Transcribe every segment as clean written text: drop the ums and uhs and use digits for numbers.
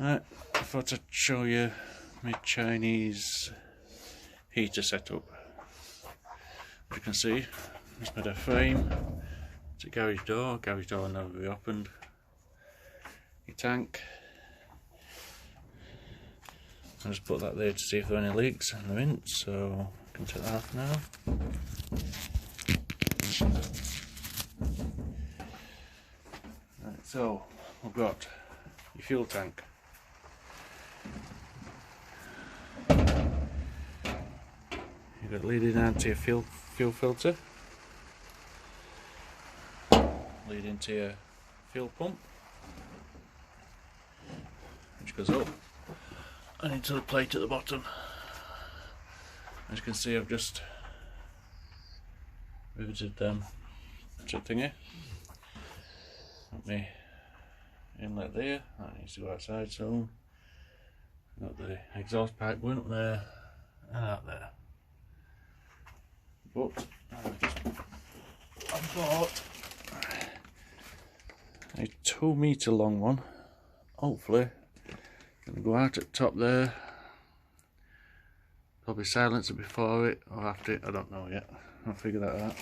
Right, I thought I'd show you my Chinese heater setup. As you can see, it's made a frame. It's a garage door will never be opened. Your tank. I'll just put that there to see if there are any leaks, and there isn't, so I can take that off now. Right, so we've got your fuel tank. You've got leading down to your fuel filter, leading to your fuel pump, which goes up and into the plate at the bottom. As you can see, I've just riveted them to thingy. Got my inlet there, that needs to go outside soon. Got the exhaust pipe going up there and out there. But I bought a 2 metre long one, hopefully. Gonna go out at the top there, probably silence it before it or after it, I don't know yet, I'll figure that out.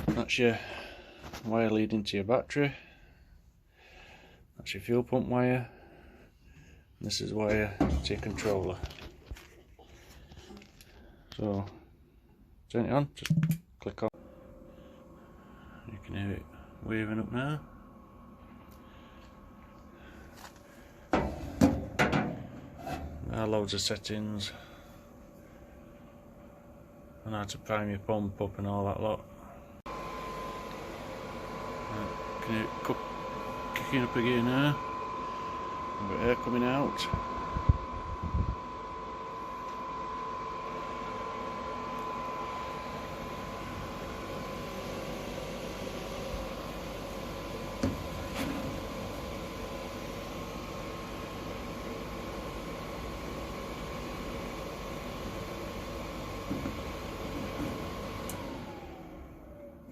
That's your wire leading to your battery, that's your fuel pump wire, and this is wire to your controller. So turn it on, just click on. You can hear it waving up now. There are loads of settings and how to prime your pump up and all that lot. Can you kicking up again now? I've got air coming out.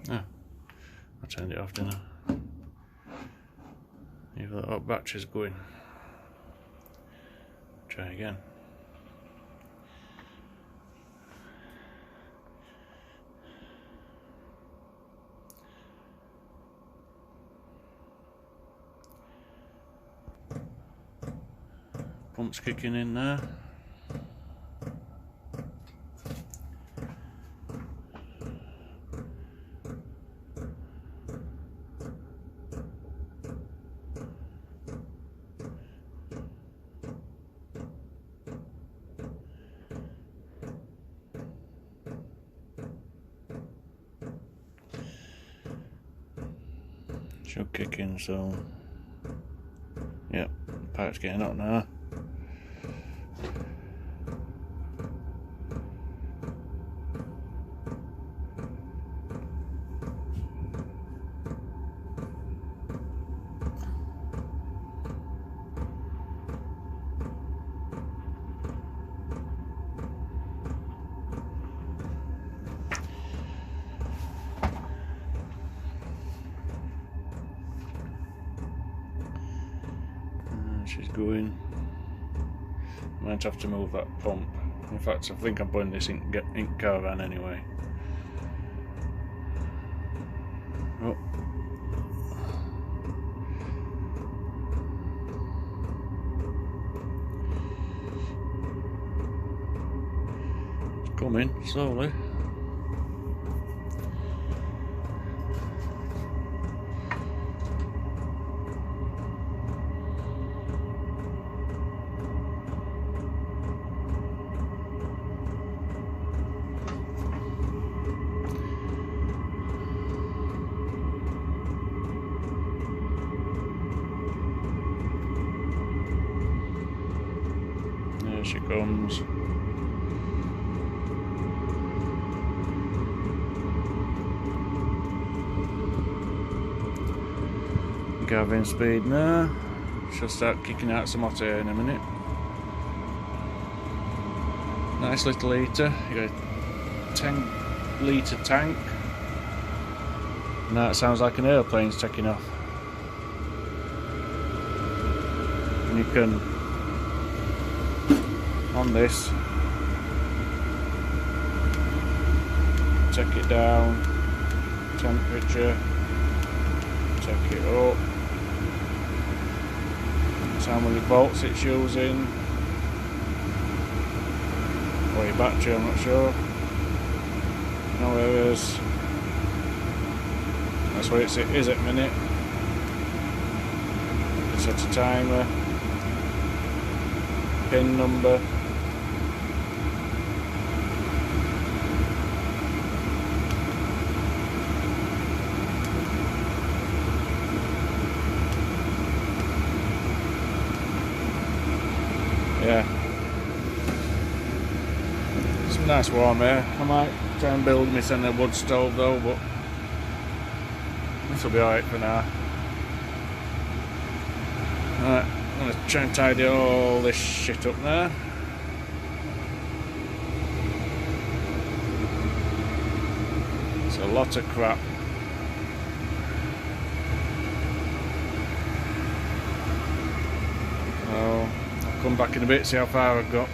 Ah, I turned it off, didn't I? You've got that battery's going. Try again. Pump's kicking in there. Should kick in soon. Yep, the pipe's getting hot now. She's going. Might have to move that pump. In fact, I think I'm putting this in caravan anyway. Oh. It's coming slowly. There she comes. Gathering speed now. She'll start kicking out some hot air in a minute. Nice little heater. You got a 10-litre tank. Now it sounds like an airplane's taking off. and you can, on this, take it down, temperature, take it up, that's how many volts it's using, or your battery, I'm not sure. No errors. That's what it is at minute. Set a timer, pin number. Yeah, it's a nice warm air. I might try and build me a wood stove though, but this will be alright for now. Right, I'm going to try and tidy all this shit up now. It's a lot of crap. So, I'll come back in a bit, see how far I've got.